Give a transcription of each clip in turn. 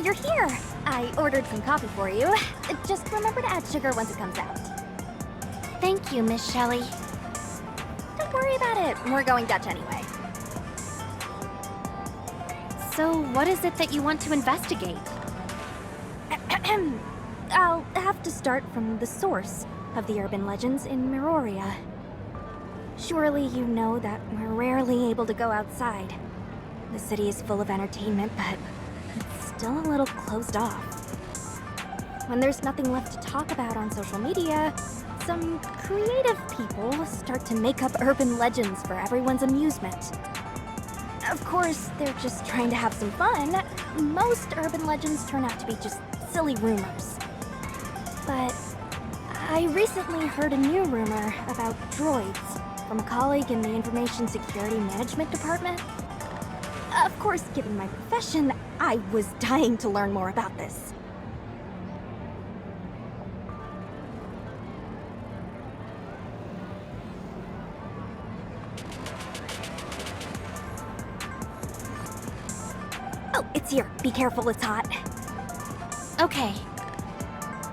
you're here! I ordered some coffee for you. Just remember to add sugar once it comes out. Thank you, Miss Shelley. Don't worry about it. We're going Dutch anyway. So, what is it that you want to investigate? I'll have to start from the source of the urban legends in Miroria. Surely you know that we're rarely able to go outside. The city is full of entertainment, but it's still a little closed off. When there's nothing left to talk about on social media, some creative people start to make up urban legends for everyone's amusement. Of course, they're just trying to have some fun. Most urban legends turn out to be just silly rumors. But I recently heard a new rumor about droids from a colleague in the Information Security Management Department. Of course, given my profession, I was dying to learn more about this. Oh, it's here. Be careful, it's hot. Okay.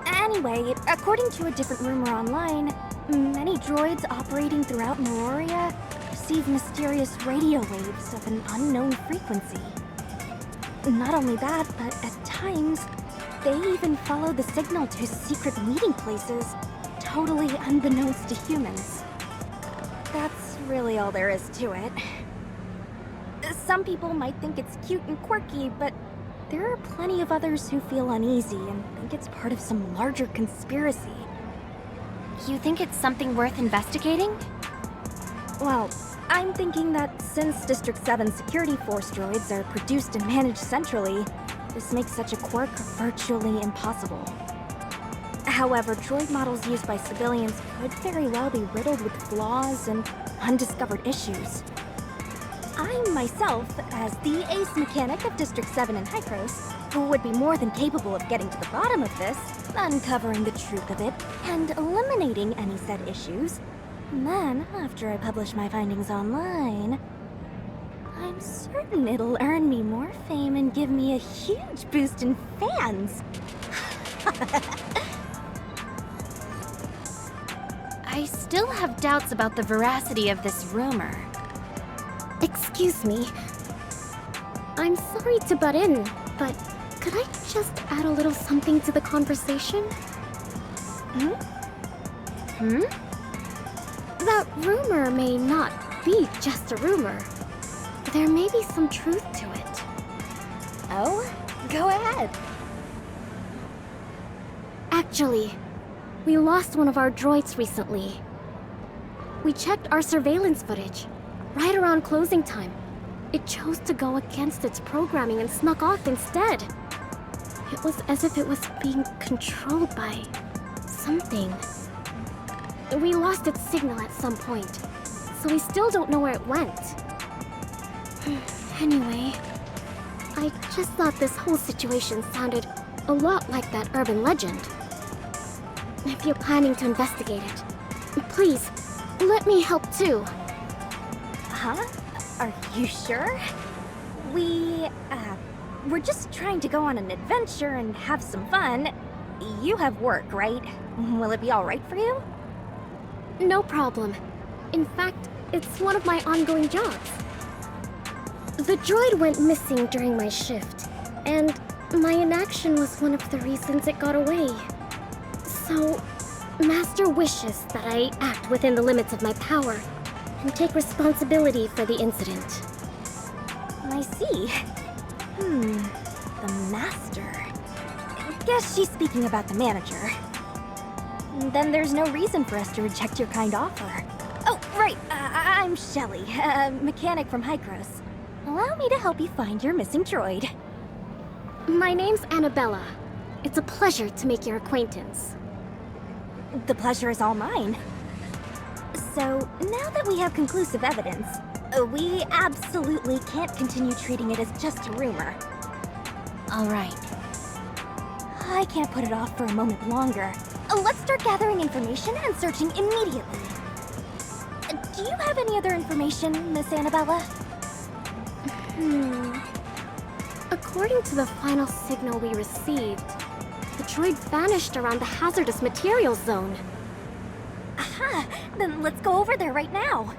Anyway, according to a different rumor online, many droids operating throughout Miroria receive mysterious radio waves of an unknown frequency. Not only that, but at times, they even follow the signal to secret meeting places, totally unbeknownst to humans. That's really all there is to it. Some people might think it's cute and quirky, but there are plenty of others who feel uneasy and think it's part of some larger conspiracy. You think it's something worth investigating? Well, I'm thinking that since District 7 security force droids are produced and managed centrally, this makes such a quirk virtually impossible. However, droid models used by civilians could very well be riddled with flaws and undiscovered issues. I myself, as the ace mechanic of District 7 in Hycros, would be more than capable of getting to the bottom of this, uncovering the truth of it, and eliminating any said issues. And then, after I publish my findings online, I'm certain it'll earn me more fame and give me a huge boost in fans. I still have doubts about the veracity of this rumor. Excuse me. I'm sorry to butt in, but could I just add a little something to the conversation? That rumor may not be just a rumor. There may be some truth to it. Oh? Go ahead. Actually, we lost one of our droids recently. We checked our surveillance footage. Right around closing time, it chose to go against its programming and snuck off instead. It was as if it was being controlled by something. We lost its signal at some point, so we still don't know where it went. Anyway, I just thought this whole situation sounded a lot like that urban legend. If you're planning to investigate it, please, let me help too. Huh? Are you sure? We're just trying to go on an adventure and have some fun. You have work, right? Will it be alright for you? No problem. In fact, it's one of my ongoing jobs. The droid went missing during my shift, and my inaction was one of the reasons it got away. So, Master wishes that I act within the limits of my power and take responsibility for the incident. I see. The Master. Guess she's speaking about the manager. Then there's no reason for us to reject your kind offer. Oh, right. I'm Shelley, a mechanic from Hycros. Allow me to help you find your missing droid. My name's Annabella. It's a pleasure to make your acquaintance. The pleasure is all mine. So, now that we have conclusive evidence, we absolutely can't continue treating it as just a rumor. All right. I can't put it off for a moment longer. Let's start gathering information and searching immediately. Do you have any other information, Miss Annabella? According to the final signal we received, the droid vanished around the hazardous materials zone. Aha! Then let's go over there right now.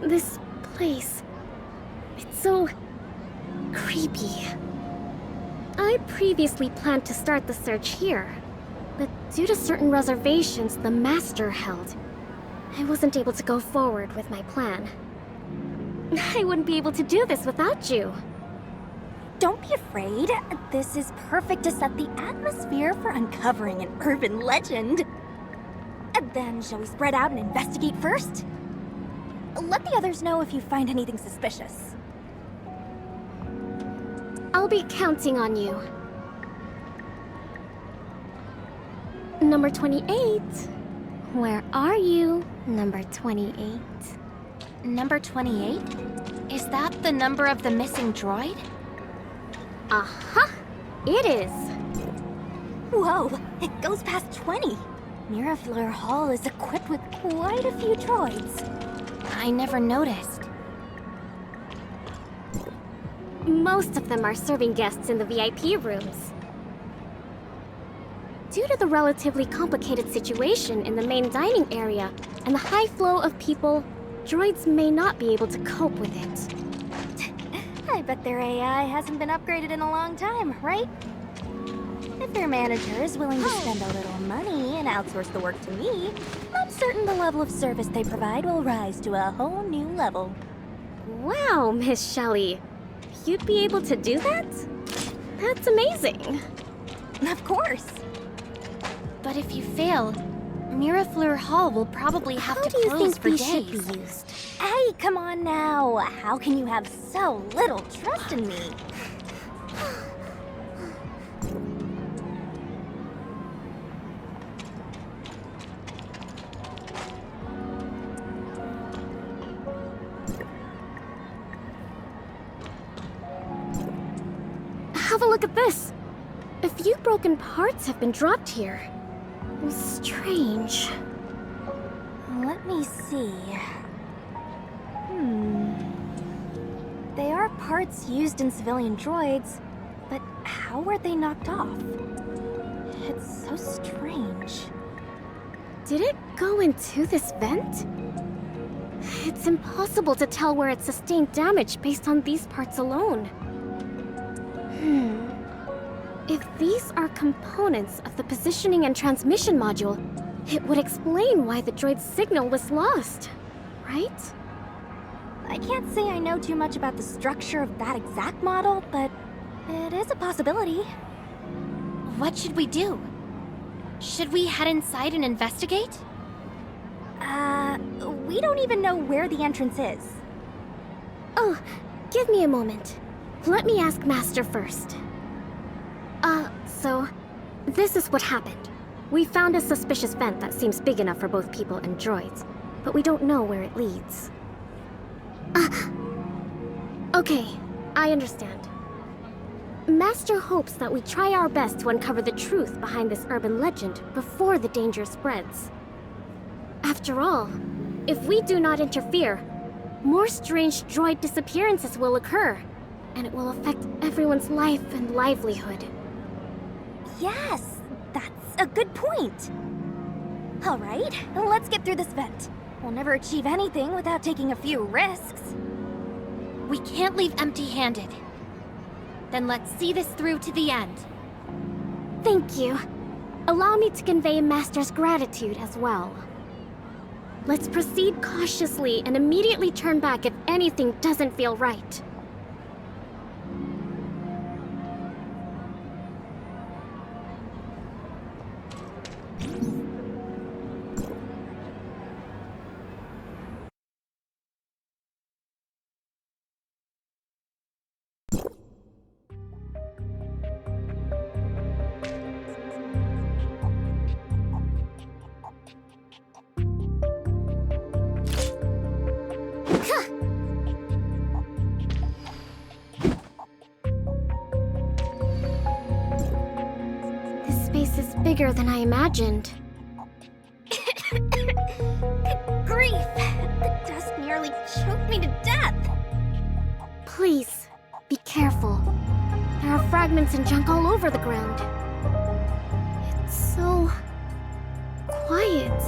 This place... it's so... creepy. I previously planned to start the search here, but due to certain reservations the Master held, I wasn't able to go forward with my plan. I wouldn't be able to do this without you. Don't be afraid. This is perfect to set the atmosphere for uncovering an urban legend. And then, shall we spread out and investigate first? Let the others know if you find anything suspicious. I'll be counting on you. Number 28. Where are you, number 28? Number 28? Is that the number of the missing droid? Aha! It is! Whoa, it goes past 20. Mirafleur Hall is equipped with quite a few droids. I never noticed. Most of them are serving guests in the VIP rooms. Due to the relatively complicated situation in the main dining area and the high flow of people, droids may not be able to cope with it. I bet their AI hasn't been upgraded in a long time, right? If their manager is willing to spend a little money and outsource the work to me, I'm certain the level of service they provide will rise to a whole new level. Wow, Miss Shelley. You'd be able to do that? That's amazing. Of course. But if you fail, Mirafleur Hall will probably have to close for days. How do you think we should be used? Hey, come on now. How can you have so little trust in me? Have a look at this. A few broken parts have been dropped here. Strange. Let me see. They are parts used in civilian droids, but how were they knocked off? It's so strange. Did it go into this vent? It's impossible to tell where it sustained damage based on these parts alone. If these are components of the positioning and transmission module, it would explain why the droid's signal was lost, right? I can't say I know too much about the structure of that exact model, but it is a possibility. What should we do? Should we head inside and investigate? We don't even know where the entrance is. Oh, give me a moment. Let me ask Master first. So, this is what happened. We found a suspicious vent that seems big enough for both people and droids, but we don't know where it leads. Okay, I understand. Master hopes that we try our best to uncover the truth behind this urban legend before the danger spreads. After all, if we do not interfere, more strange droid disappearances will occur, and it will affect everyone's life and livelihood. Yes, that's a good point. All right, let's get through this vent. We'll never achieve anything without taking a few risks. We can't leave empty-handed. Then let's see this through to the end. Thank you. Allow me to convey Master's gratitude as well. Let's proceed cautiously and immediately turn back if anything doesn't feel right. This space is bigger than I imagined. Good grief! The dust nearly choked me to death! Please, be careful. There are fragments and junk all over the ground. It's so... quiet.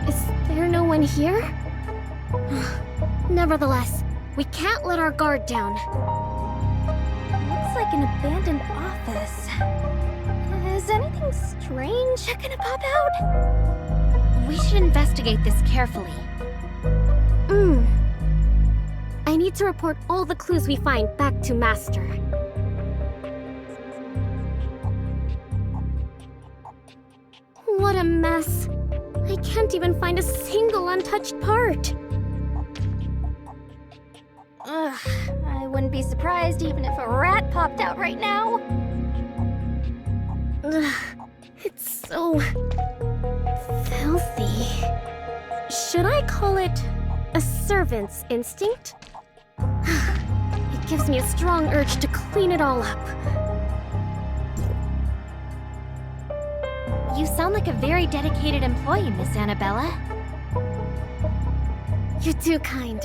Is there no one here? Nevertheless, we can't let our guard down. Looks like an abandoned office. Is anything strange gonna pop out? We should investigate this carefully. I need to report all the clues we find back to Master. What a mess. I can't even find a single untouched part. Ugh, I wouldn't be surprised even if a rat popped out right now. Ugh, it's so... filthy. Should I call it a servant's instinct? It gives me a strong urge to clean it all up. You sound like a very dedicated employee, Miss Annabella. You're too kind.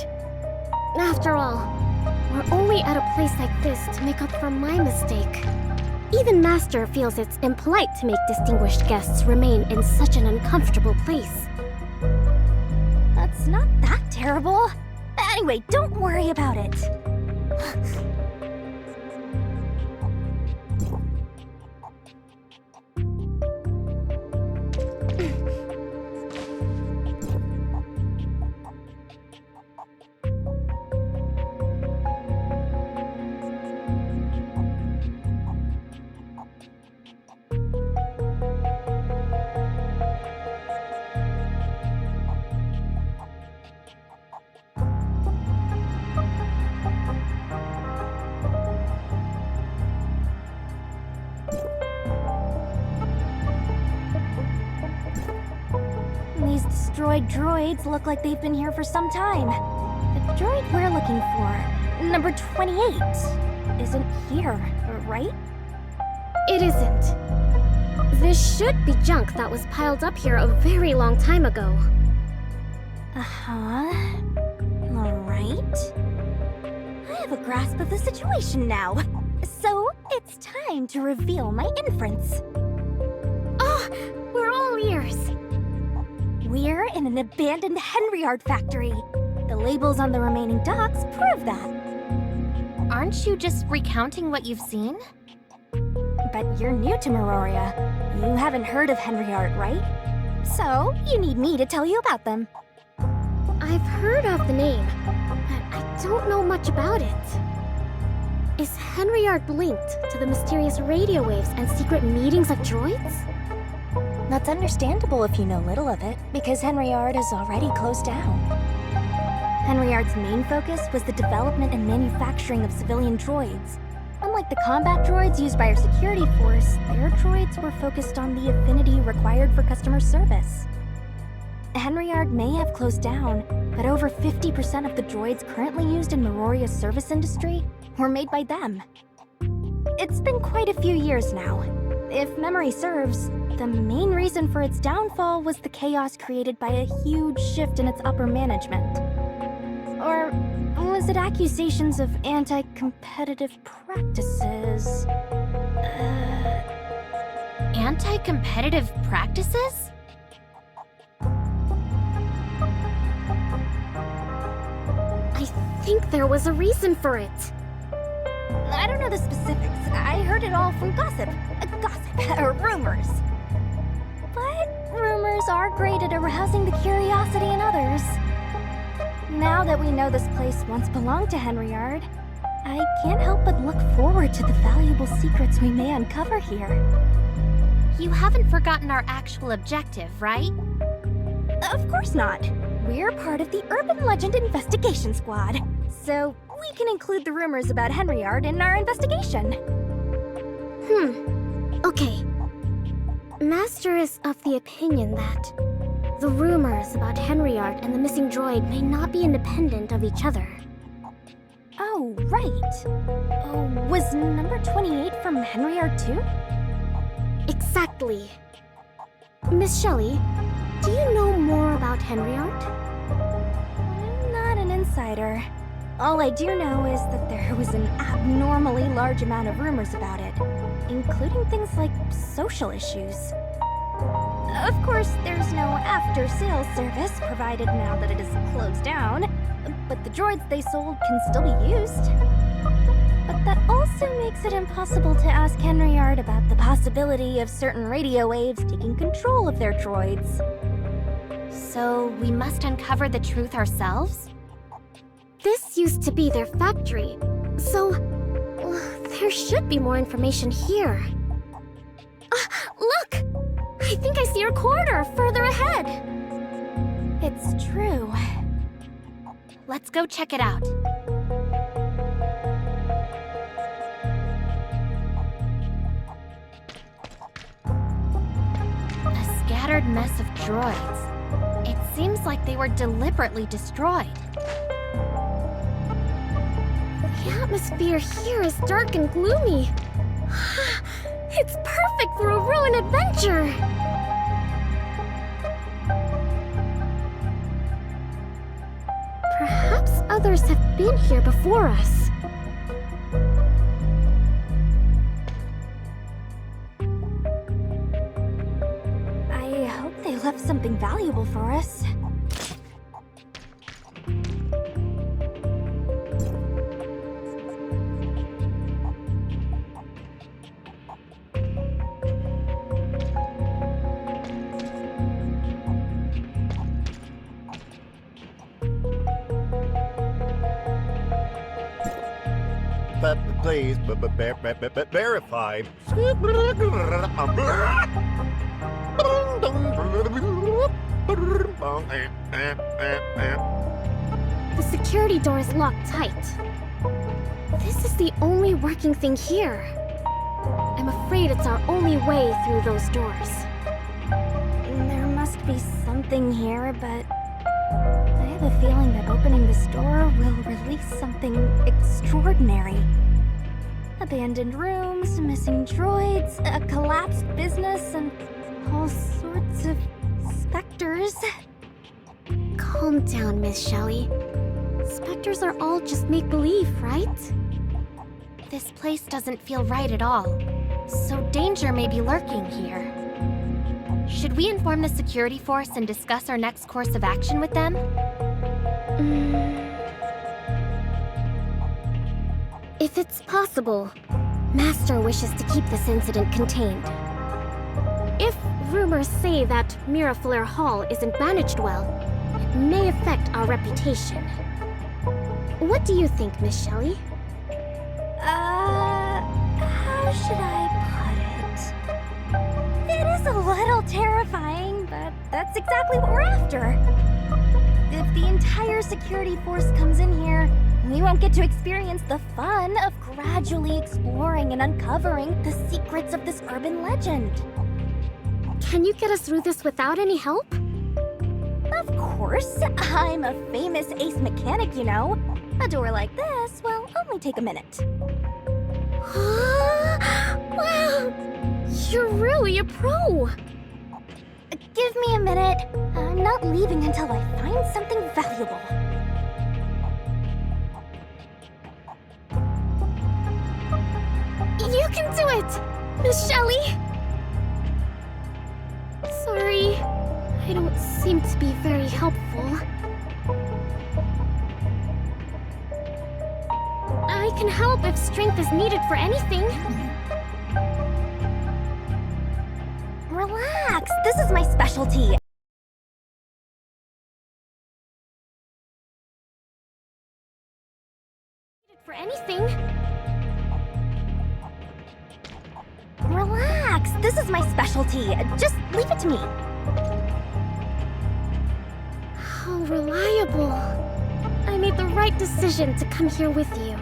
After all, we're only at a place like this to make up for my mistake. Even Master feels it's impolite to make distinguished guests remain in such an uncomfortable place. That's not that terrible. Anyway, don't worry about it. These destroyed droids look like they've been here for some time. The droid we're looking for, number 28, isn't here, right? It isn't. This should be junk that was piled up here a very long time ago. Uh-huh. Alright. I have a grasp of the situation now. So, it's time to reveal my inference. Oh, we're all ears. We're in an abandoned Henryard factory. The labels on the remaining docks prove that. Aren't you just recounting what you've seen? But you're new to Meroria. You haven't heard of Henryard, right? So, you need me to tell you about them. I've heard of the name, but I don't know much about it. Is Henryard linked to the mysterious radio waves and secret meetings of droids? That's understandable if you know little of it, because Henryard is already closed down. Henryard's main focus was the development and manufacturing of civilian droids. Unlike Unlike the combat droids used by our security force, their droids were focused on the affinity required for customer service. Henryard may have closed down, but over 50% of the droids currently used in Miroria's service industry were made by them. It's been quite a few years now. If memory serves, the main reason for its downfall was the chaos created by a huge shift in its upper management. Or was it accusations of anti-competitive practices? Anti-competitive practices? I think there was a reason for it. I don't know the specifics. I heard it all from gossip, or rumors. But rumors are great at arousing the curiosity in others. Now that we know this place once belonged to Henryard, I can't help but look forward to the valuable secrets we may uncover here. You haven't forgotten our actual objective, right? Of course not. We're part of the Urban Legend Investigation Squad, so we can include the rumors about Henryard in our investigation. Okay. Master is of the opinion that the rumors about Henryard and the missing droid may not be independent of each other. Oh, right. Oh, was number 28 from Henryard too? Exactly. Miss Shelley, do you know more about Henryard? I'm not an insider. All I do know is that there was an abnormally large amount of rumors about it, including things like social issues. Of course, there's no after-sales service provided now that it is closed down, but the droids they sold can still be used. But that also makes it impossible to ask Henryard about the possibility of certain radio waves taking control of their droids. So we must uncover the truth ourselves? This used to be their factory, so there should be more information here. Look! I think I see a corridor further ahead. It's true. Let's go check it out. A scattered mess of droids. It seems like they were deliberately destroyed. The atmosphere here is dark and gloomy. It's perfect for a ruined adventure! Perhaps others have been here before us. I hope they left something valuable for us. Please, verified. The security door is locked tight. This is the only working thing here. I'm afraid it's our only way through those doors. There must be something here, but I have a feeling that opening this door will release something extraordinary. Abandoned rooms, missing droids, a collapsed business, and all sorts of specters. Calm down, Miss Shelley. Specters are all just make-believe, right? This place doesn't feel right at all, so danger may be lurking here. Should we inform the security force and discuss our next course of action with them? If it's possible, Master wishes to keep this incident contained. If rumors say that Mirafleur Hall isn't managed well, it may affect our reputation. What do you think, Miss Shelley? How should I put it? It is a little terrifying, but that's exactly what we're after. If the entire security force comes in here, we won't get to experience the fun of gradually exploring and uncovering the secrets of this urban legend. Can you get us through this without any help? Of course, I'm a famous ace mechanic, you know. A door like this will only take a minute. Wow! You're really a pro! Give me a minute. I'm not leaving until I find something valuable. You can do it! Miss Shelley! Sorry, I don't seem to be very helpful. I can help if strength is needed for anything. Relax, this is my specialty. For anything. Relax, this is my specialty. Just leave it to me. How reliable. I made the right decision to come here with you.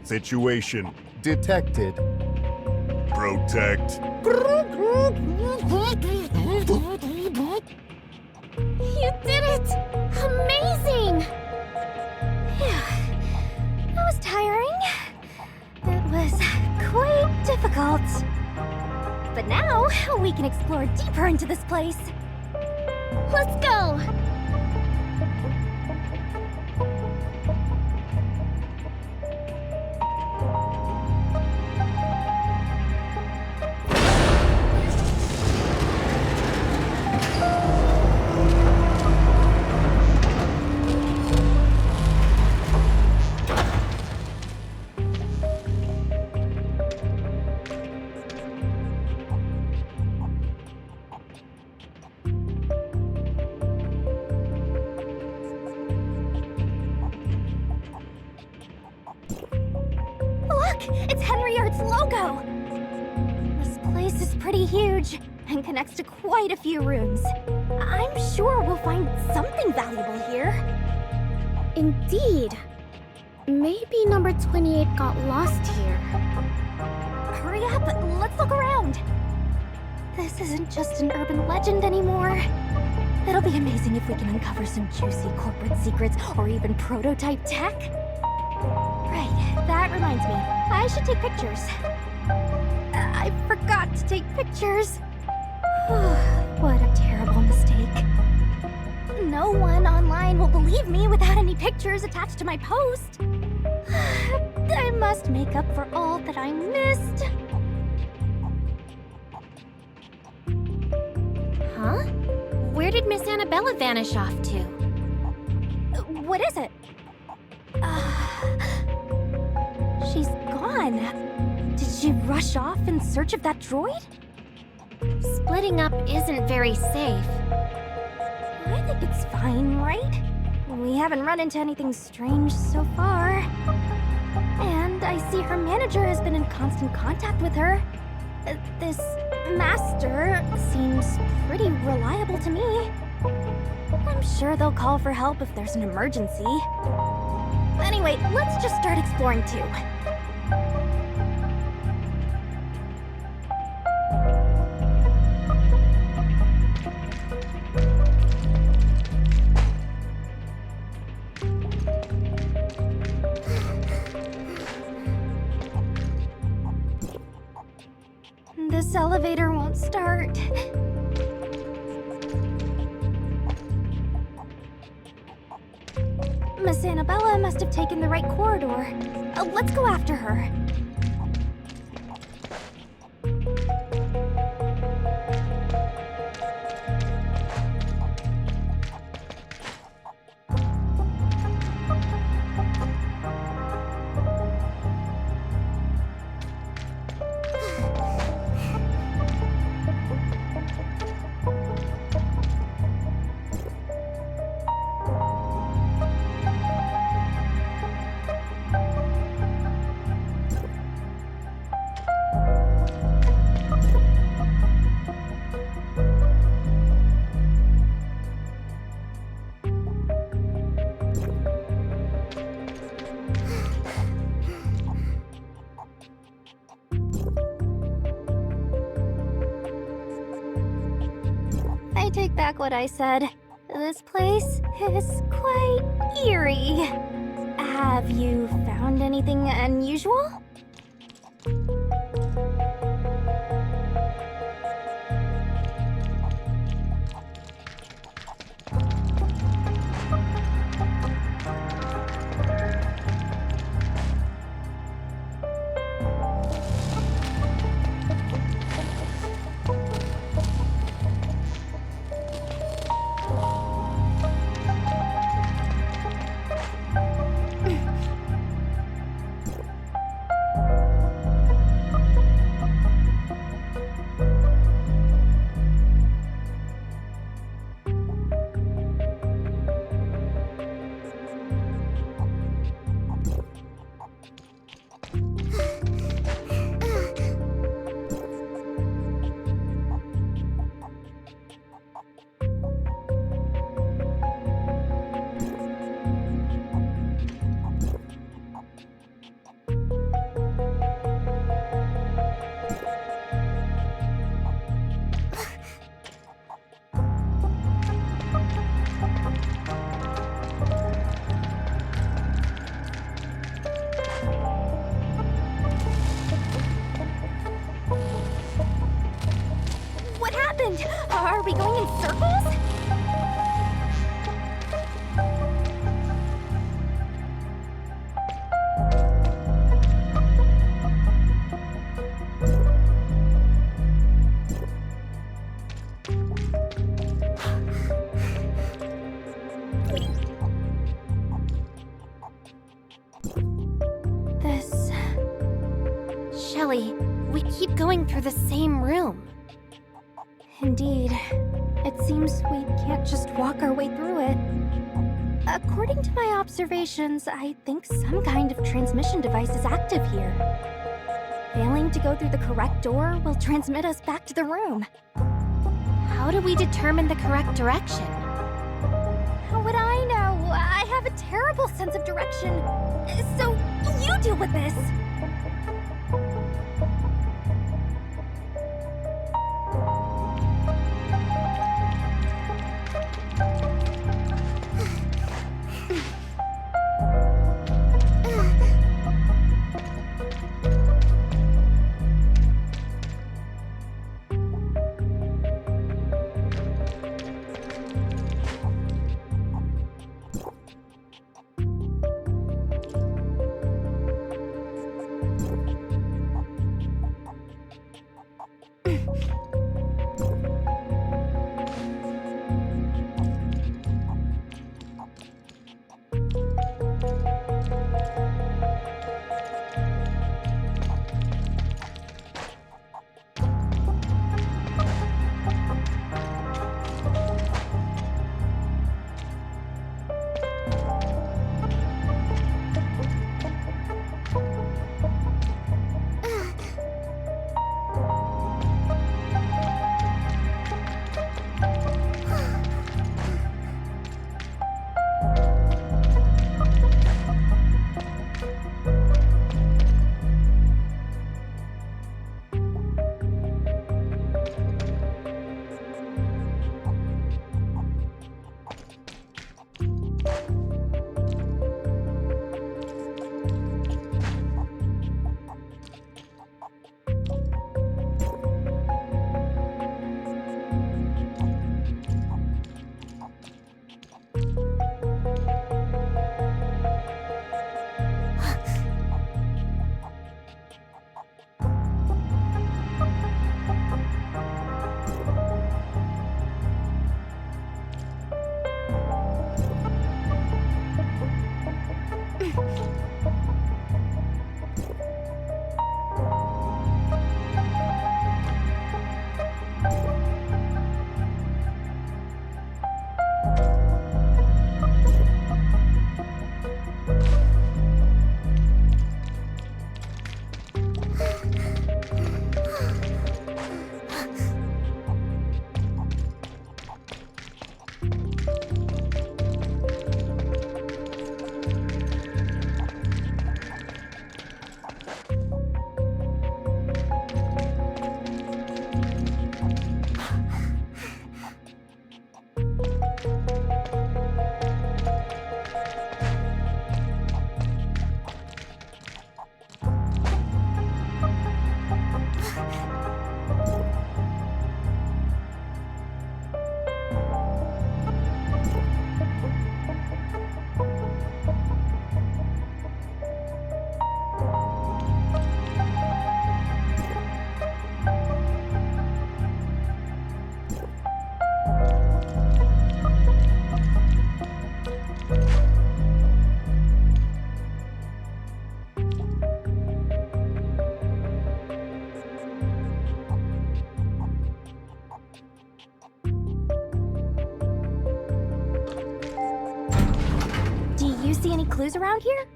Situation detected. Protect. You did it! Amazing! That was tiring. It was quite difficult. But now, we can explore deeper into this place. Let's go! It's Henry Art's logo! This place is pretty huge and connects to quite a few rooms. I'm sure we'll find something valuable here. Indeed. Maybe number 28 got lost here. Hurry up, let's look around. This isn't just an urban legend anymore. It'll be amazing if we can uncover some juicy corporate secrets or even prototype tech. Right, that reminds me. I should take pictures. I forgot to take pictures. What a terrible mistake. No one online will believe me without any pictures attached to my post. I must make up for all that I missed. Huh? Where did Miss Annabella vanish off to? What is it? She's gone. Did she rush off in search of that droid? Splitting up isn't very safe. I think it's fine, right? We haven't run into anything strange so far. And I see her manager has been in constant contact with her. This master seems pretty reliable to me. I'm sure they'll call for help if there's an emergency. Anyway, let's just start exploring too. This elevator won't start. Miss Annabella must have taken the right corridor. Let's go after her. take back what I said. This place is quite eerie. Have you found anything unusual? What happened? Are we going in circles? This... Shelly, we keep going through the same room. Indeed. It seems we can't just walk our way through it. According to my observations, I think some kind of transmission device is active here. Failing to go through the correct door will transmit us back to the room. How do we determine the correct direction? How would I know? I have a terrible sense of direction. So, you deal with this. clues around here?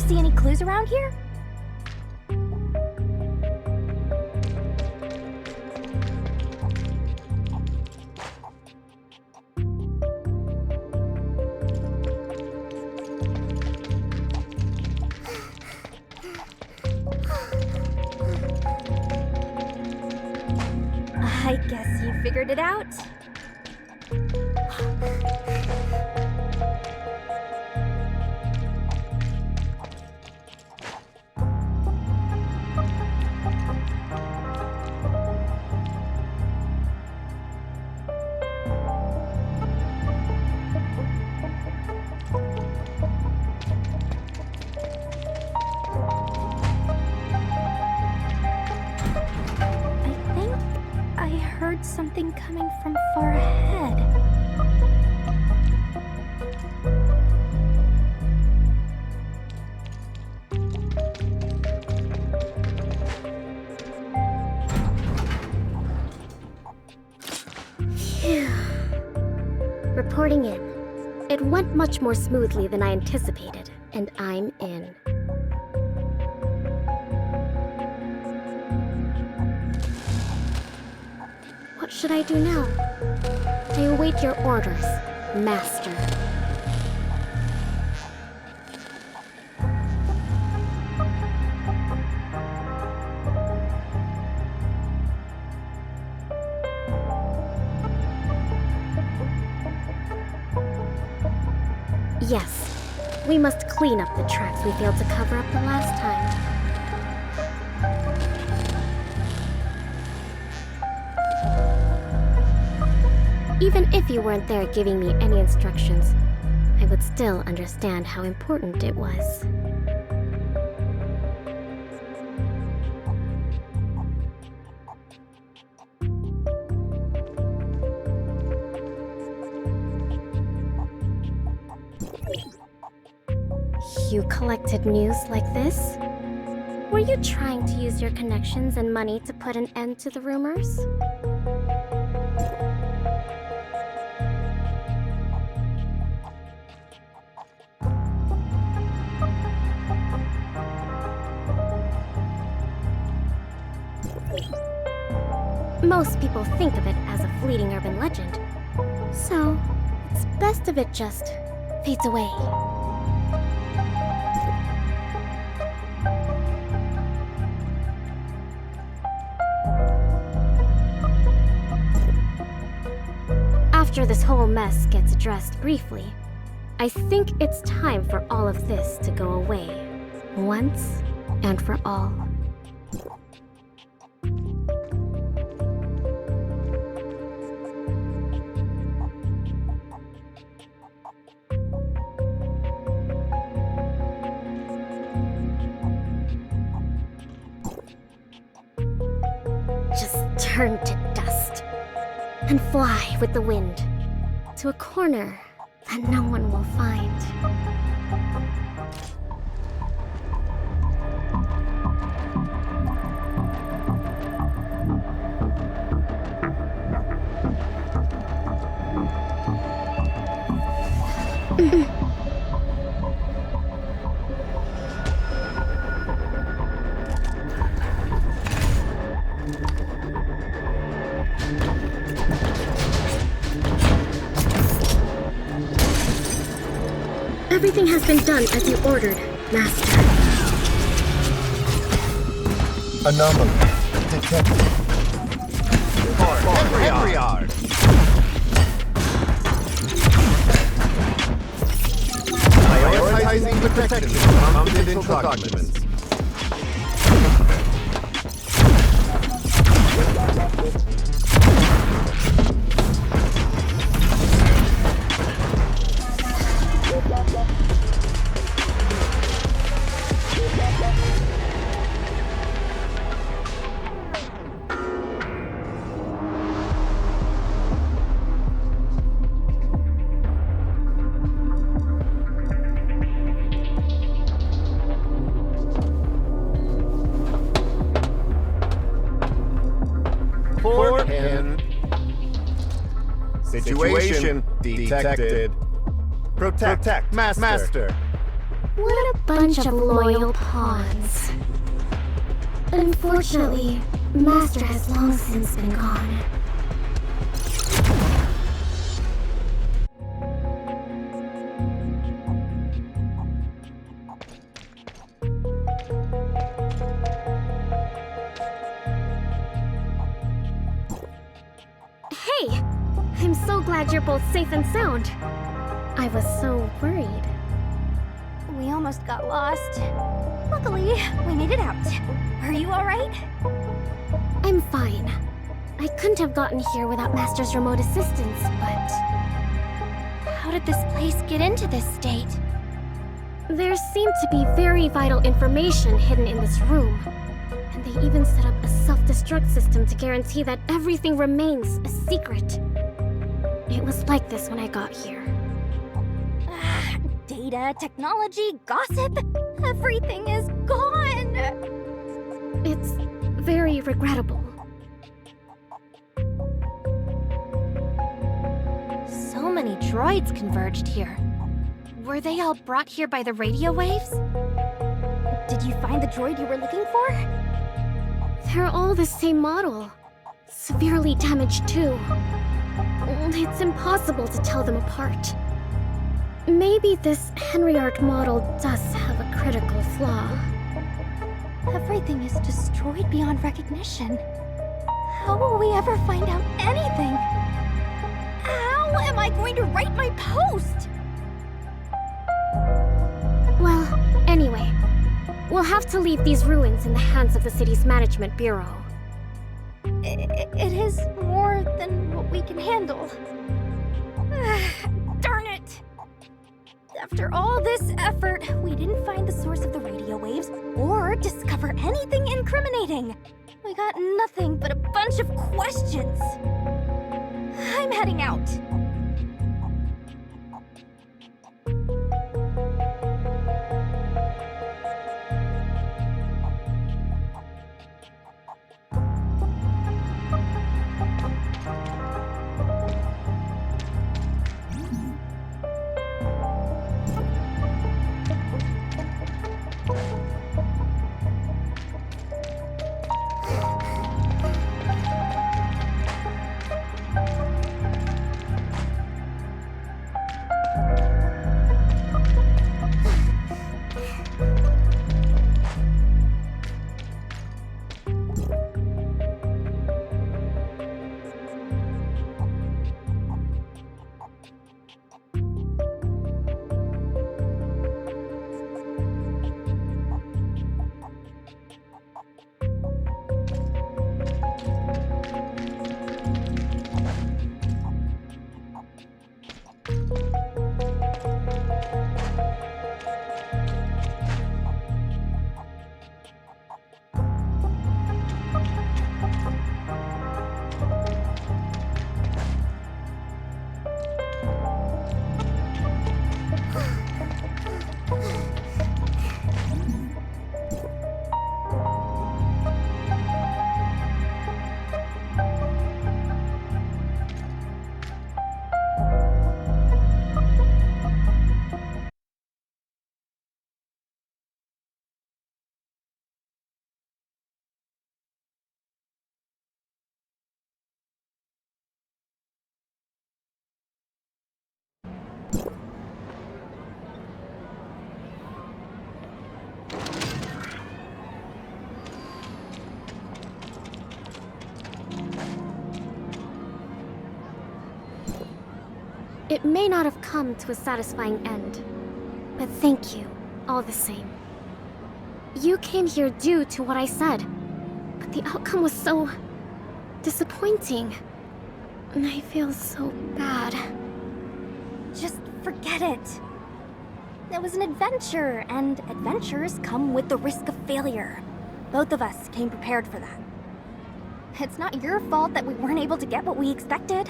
See any clues around here? I guess you figured it out. Something coming from far ahead. Phew. Reporting in. It went much more smoothly than I anticipated, and I'm in. What should I do now? I await your orders, Master. Yes, we must clean up the tracks we failed to cover up the last time. Even if you weren't there giving me any instructions, I would still understand how important it was. You collected news like this? Were you trying to use your connections and money to put an end to the rumors? Most people think of it as a fleeting urban legend, so it's best if it just fades away. After this whole mess gets addressed briefly, I think it's time for all of this to go away, once and for all. Just turn to dust and fly with the wind to a corner that no one will find. Everything has been done as you ordered, Master. Anomaly detected. Henriard. Prioritizing protection of confidential documents. Situation detected. Protect. Master. What a bunch of loyal pawns. Unfortunately, Master has long since been gone. Hey! I'm so glad you're both safe and sound. I was so worried. We almost got lost. Luckily, we made it out. Are you alright? I'm fine. I couldn't have gotten here without Master's remote assistance, but... How did this place get into this state? there seemed to be very vital information hidden in this room. And they even set up a self-destruct system to guarantee that everything remains a secret. It was like this when I got here. Data, technology, gossip, everything is gone! It's very regrettable. So many droids converged here. Were they all brought here by the radio waves? Did you find the droid you were looking for? They're all the same model. Severely damaged too. It's impossible to tell them apart. Maybe this Henriard model does have a critical flaw. Everything is destroyed beyond recognition. How will we ever find out anything? How am I going to write my post? Well, anyway, we'll have to leave these ruins in the hands of the city's management bureau. It is more than what we can handle. Darn it! After all this effort, we didn't find the source of the radio waves or discover anything incriminating. We got nothing but a bunch of questions. I'm heading out. may not have come to a satisfying end. But thank you, all the same. You came here due to what I said, but the outcome was so disappointing. And I feel so bad. Just forget it. It was an adventure, and adventures come with the risk of failure. Both of us came prepared for that. It's not your fault that we weren't able to get what we expected.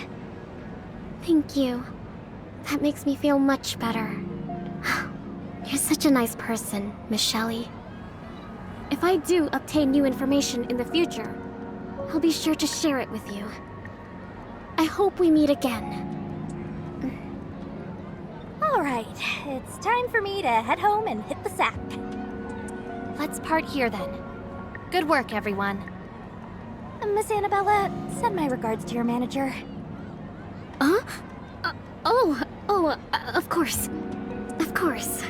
Thank you. That makes me feel much better. You're such a nice person, Miss Shelley. If I do obtain new information in the future, I'll be sure to share it with you. I hope we meet again. Alright, it's time for me to head home and hit the sack. Let's part here then. Good work, everyone. Miss Annabella, send my regards to your manager. Huh? Of course. Of course.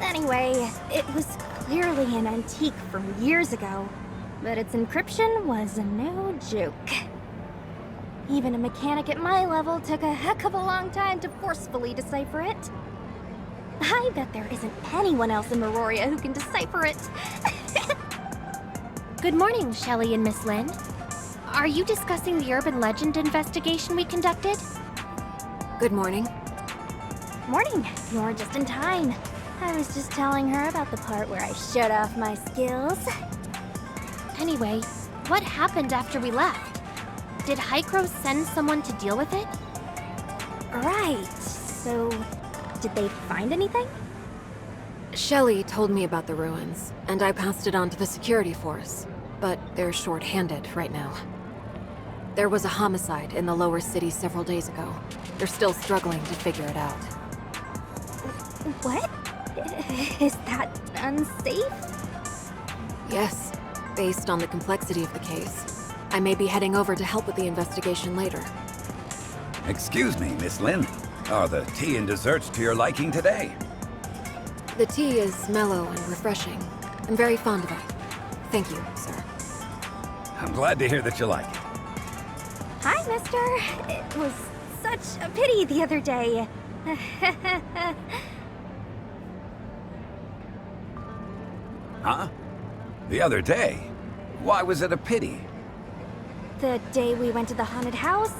Anyway, it was clearly an antique from years ago, but its encryption was no joke. Even a mechanic at my level took a heck of a long time to forcefully decipher it. I bet there isn't anyone else in Meroria who can decipher it. Good morning, Shelley and Miss Lynn. Are you discussing the urban legend investigation we conducted? Good morning. Morning, you're just in time. I was just telling her about the part where I showed off my skills. Anyway, what happened after we left? Did Hykros send someone to deal with it? Right, so did they find anything? Shelley told me about the ruins, and I passed it on to the security force, but they're short-handed right now. There was a homicide in the lower city several days ago. They're still struggling to figure it out. What? Is that unsafe? Yes, based on the complexity of the case. I may be heading over to help with the investigation later. Excuse me, Miss Lynn. Are the tea and desserts to your liking today? The tea is mellow and refreshing. I'm very fond of it. Thank you, sir. I'm glad to hear that you like it. Hi, mister. It was such a pity the other day. Huh? The other day? Why was it a pity? The day we went to the haunted house?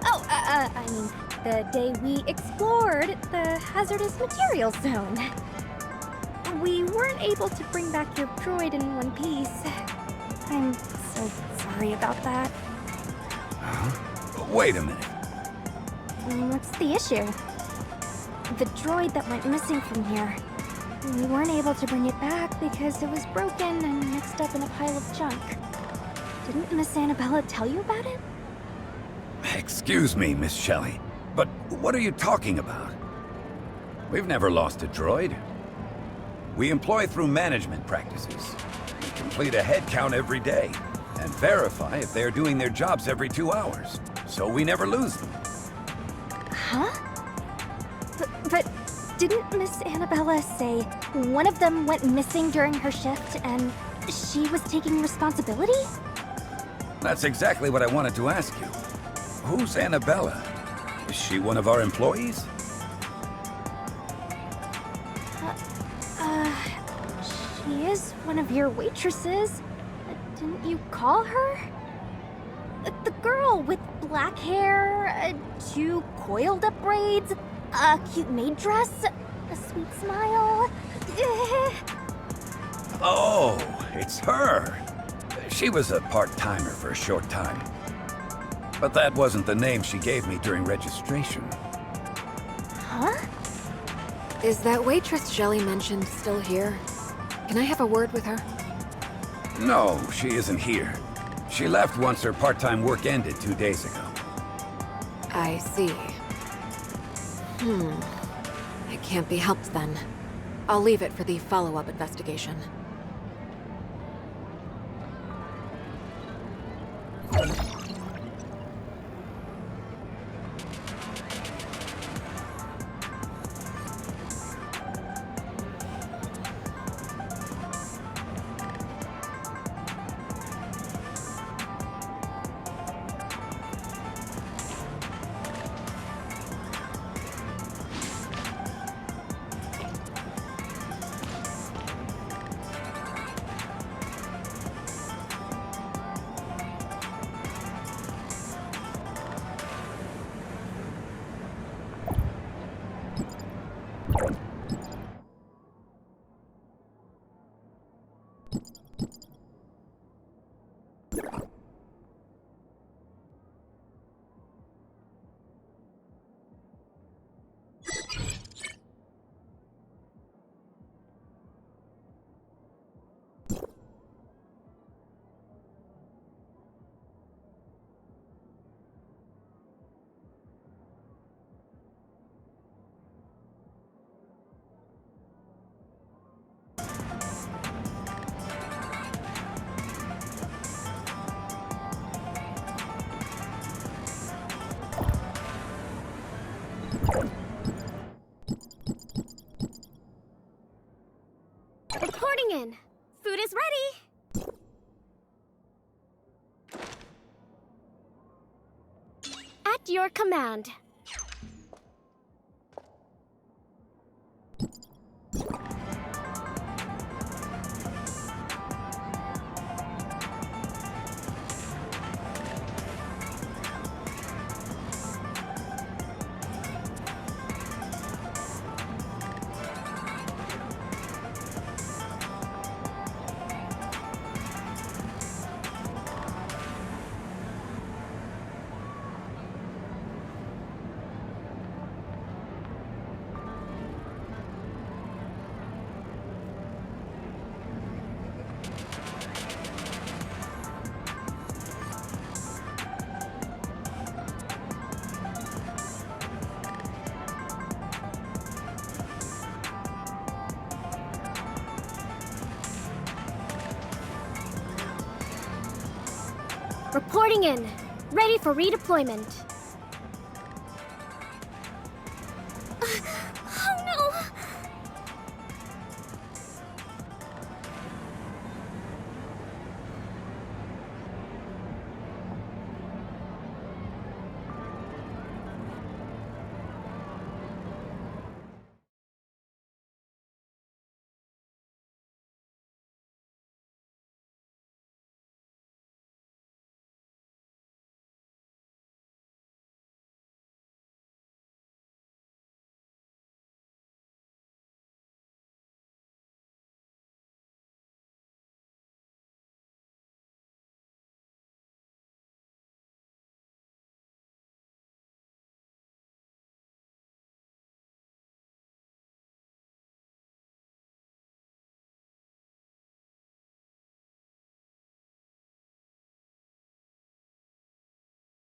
Oh, I mean, the day we explored the hazardous materials zone. We weren't able to bring back your droid in one piece. I'm so sorry about that. Huh? Wait a minute. What's the issue? The droid that went missing from here. We weren't able to bring it back because it was broken and mixed up in a pile of junk. Didn't Miss Annabella tell you about it? Excuse me, Miss Shelley, but what are you talking about? We've never lost a droid. We employ through management practices. We complete a head count every day and verify if they are doing their jobs every 2 hours, so we never lose them. Huh? But didn't Miss Annabella say one of them went missing during her shift and she was taking responsibility? That's exactly what I wanted to ask you. Who's Annabella? Is she one of our employees? She is one of your waitresses. Didn't you call her? The girl with black hair, 2 coiled up braids, a cute maid dress, a sweet smile. Oh, it's her. She was a part-timer for a short time. But that wasn't the name she gave me during registration. Huh? Is that waitress Shelly mentioned still here? Can I have a word with her? No, she isn't here. She left once her part-time work ended 2 days ago. I see. It can't be helped then. I'll leave it for the follow-up investigation. Reporting in. Food is ready. At your command. Reporting in. Ready for redeployment.